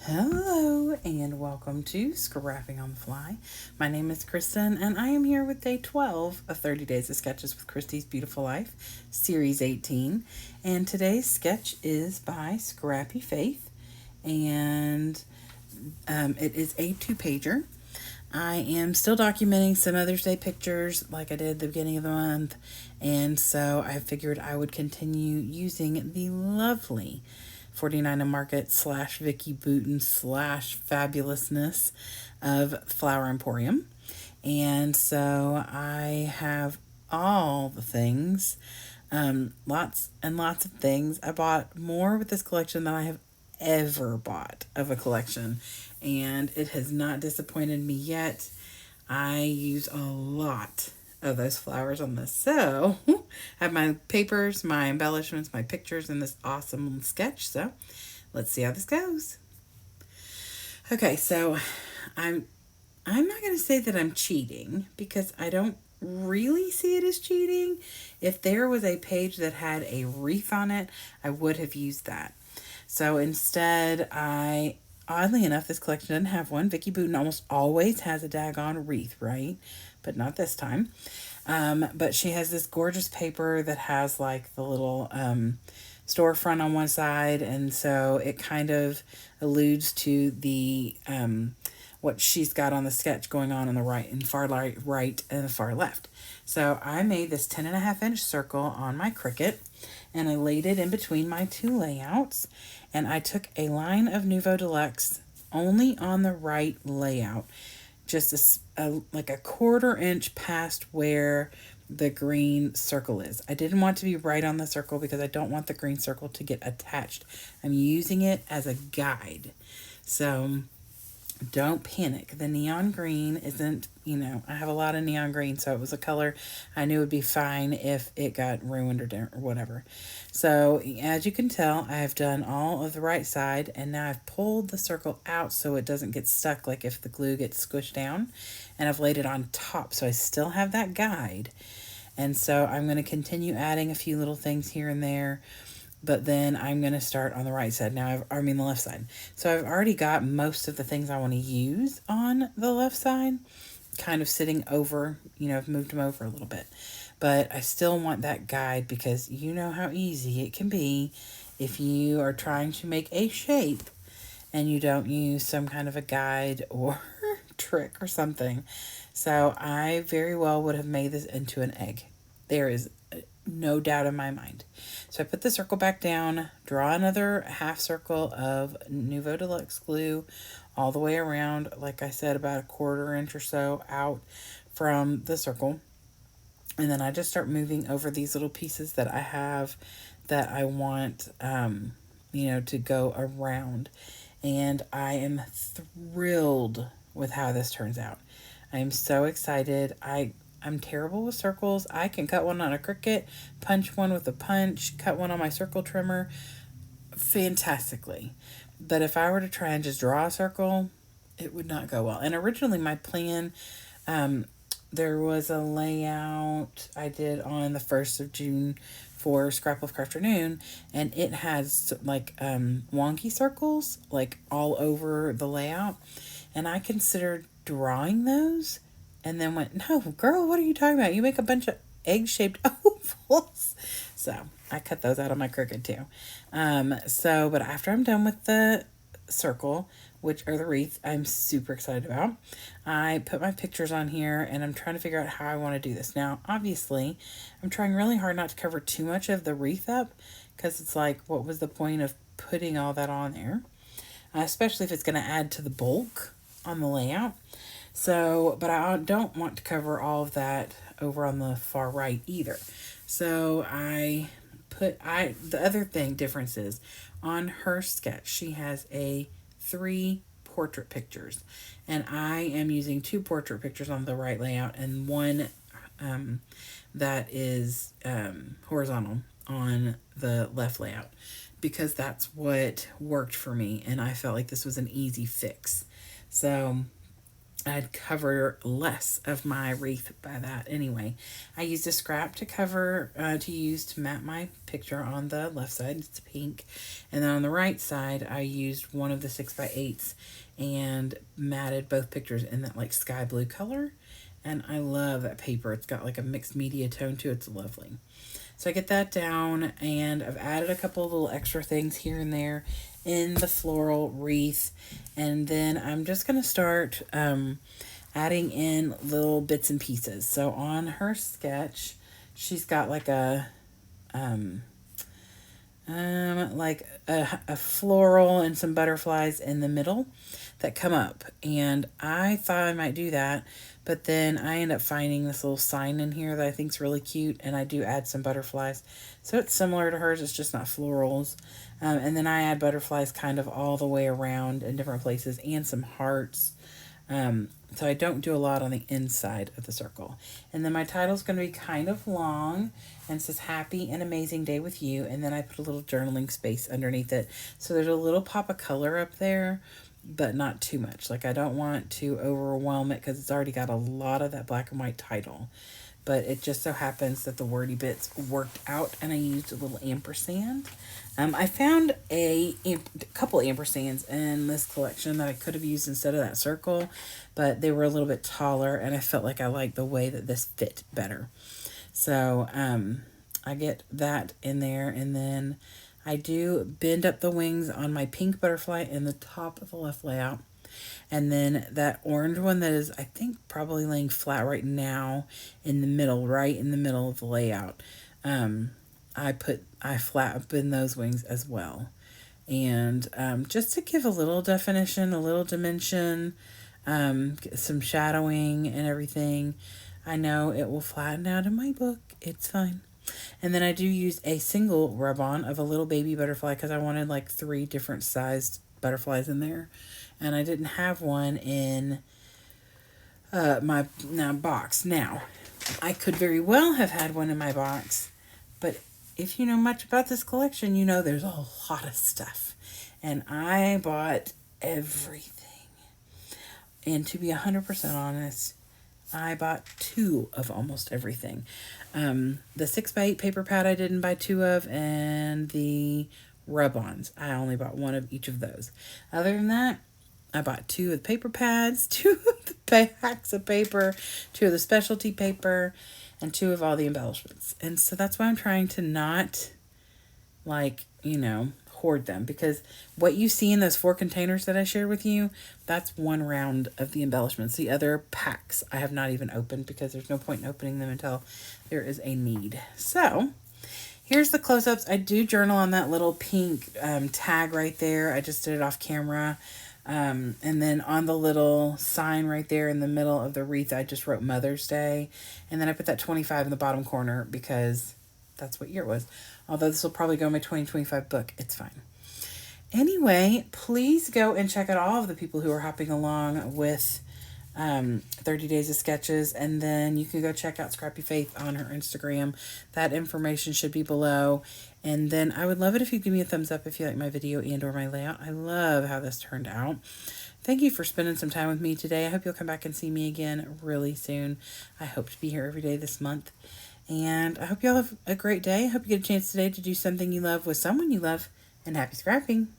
Hello and welcome to Scrapping on the Fly. My name is Kristen and I am here with day 12 of 30 Days of Sketches with Christy's Beautiful Life, Series 18. And today's sketch is by Scrappy Faith and it is a two-pager. I am still documenting some Mother's Day pictures like I did at the beginning of the month, and so I figured I would continue using the lovely 49 and Market slash Vicky Booten slash fabulousness of Flower Emporium. And so I have all the things, lots and lots of things. I bought more with this collection than I have ever bought of a collection, and it has not disappointed me yet. I use a lot of those flowers on this. So I have my papers, my embellishments, my pictures in this awesome sketch. So let's see how this goes. Okay, so I'm I'm not going to say that I'm cheating because I don't really see it as cheating. If there was a page that had a wreath on it, I would have used that. So instead, oddly enough, this collection doesn't have one. Vicky Booten almost always has a daggone wreath, right? But not this time. But she has this gorgeous paper that has like the little storefront on one side, and so it kind of alludes to the what she's got on the sketch going on the right and far right and the far left. So I made this 10.5 inch circle on my Cricut, and I laid it in between my two layouts, and I took a line of Nouveau Deluxe only on the right layout, just like a 1/4 inch past where the green circle is. I didn't want to be right on the circle because I don't want the green circle to get attached. I'm using it as a guide. So don't panic. The neon green isn't, I have a lot of neon green, so it was a color I knew would be fine if it got ruined or whatever. So as you can tell, I've done all of the right side, and now I've pulled the circle out so it doesn't get stuck like if the glue gets squished down, and I've laid it on top so I still have that guide. And so I'm going to continue adding a few little things here and there, but then I'm going to start on the right side. Now, the left side. So I've already got most of the things I want to use on the left side kind of sitting over, I've moved them over a little bit. But I still want that guide because you know how easy it can be if you are trying to make a shape and you don't use some kind of a guide or trick or something. So I very well would have made this into an egg. There is no doubt in my mind. So I put the circle back down, draw another half circle of Nouveau Deluxe glue all the way around, like I said, about a 1/4 inch or so out from the circle. And then I just start moving over these little pieces that I have that I want, to go around. And I am thrilled with how this turns out. I am so excited. I'm terrible with circles. I can cut one on a Cricut, punch one with a punch, cut one on my circle trimmer fantastically. But if I were to try and just draw a circle, it would not go well. And originally my plan, there was a layout I did on the 1st of June for Scrap of Afternoon, and it has like wonky circles like all over the layout. And I considered drawing those and then went, no, girl, what are you talking about? You make a bunch of egg-shaped ovals. So I cut those out of my Cricut too. But after I'm done with the circle, which are the wreath, I'm super excited about, I put my pictures on here and I'm trying to figure out how I want to do this. Now, obviously, I'm trying really hard not to cover too much of the wreath up because it's like, what was the point of putting all that on there? Especially if it's going to add to the bulk on the layout. So, but I don't want to cover all of that over on the far right either. So the other difference is on her sketch, she has 3 portrait pictures, and I am using 2 portrait pictures on the right layout and one that is horizontal on the left layout because that's what worked for me, and I felt like this was an easy fix. So I'd cover less of my wreath by that anyway. I used a scrap to cover, to use to mat my picture on the left side. It's pink. And then on the right side, I used one of the 6x8s and matted both pictures in that like sky blue color. And I love that paper. It's got like a mixed media tone to it. It's lovely. So I get that down, and I've added a couple of little extra things here and there in the floral wreath. And then I'm just going to start adding in little bits and pieces. So on her sketch, she's got like a floral and some butterflies in the middle that come up. And I thought I might do that, but then I end up finding this little sign in here that I think is really cute, and I do add some butterflies. So it's similar to hers, it's just not florals. And then I add butterflies kind of all the way around in different places and some hearts. So I don't do a lot on the inside of the circle. And then my title is going to be kind of long and says happy and amazing day with you. And then I put a little journaling space underneath it. So there's a little pop of color up there, but not too much. Like I don't want to overwhelm it because it's already got a lot of that black and white title. But it just so happens that the wordy bits worked out, and I used a little ampersand. I found a couple ampersands in this collection that I could have used instead of that circle, but they were a little bit taller, and I felt like I liked the way that this fit better. So I get that in there, and then I do bend up the wings on my pink butterfly in the top of the left layout. And then that orange one that is, I think, probably laying flat right now in the middle, right in the middle of the layout. I flat bend those wings as well. And just to give a little definition, a little dimension, some shadowing and everything. I know it will flatten out in my book. It's fine. And then I do use a single rub-on of a little baby butterfly because I wanted like 3 different sized butterflies in there. And I didn't have one in my box. Now, I could very well have had one in my box, but if you know much about this collection, you know there's a lot of stuff. And I bought everything. And to be 100% honest, I bought 2 of almost everything. The 6x8 paper pad I didn't buy 2 of, and the rub-ons. I only bought 1 of each of those. Other than that, I bought 2 of the paper pads, 2 of the packs of paper, 2 of the specialty paper, and 2 of all the embellishments. And so that's why I'm trying to not, hoard them. Because what you see in those 4 containers that I shared with you, that's 1 round of the embellishments. The other packs I have not even opened because there's no point in opening them until there is a need. So here's the close-ups. I do journal on that little pink tag right there. I just did it off camera. And then on the little sign right there in the middle of the wreath, I just wrote Mother's Day. And then I put that 25 in the bottom corner because that's what year it was. Although this will probably go in my 2025 book. It's fine. Anyway, please go and check out all of the people who are hopping along with 30 Days of Sketches. And then you can go check out Scrappy Faith on her Instagram. That information should be below. And then I would love it if you give me a thumbs up if you like my video and or my layout. I love how this turned out. Thank you for spending some time with me today. I hope you'll come back and see me again really soon. I hope to be here every day this month. And I hope you all have a great day. I hope you get a chance today to do something you love with someone you love. And happy scrapping.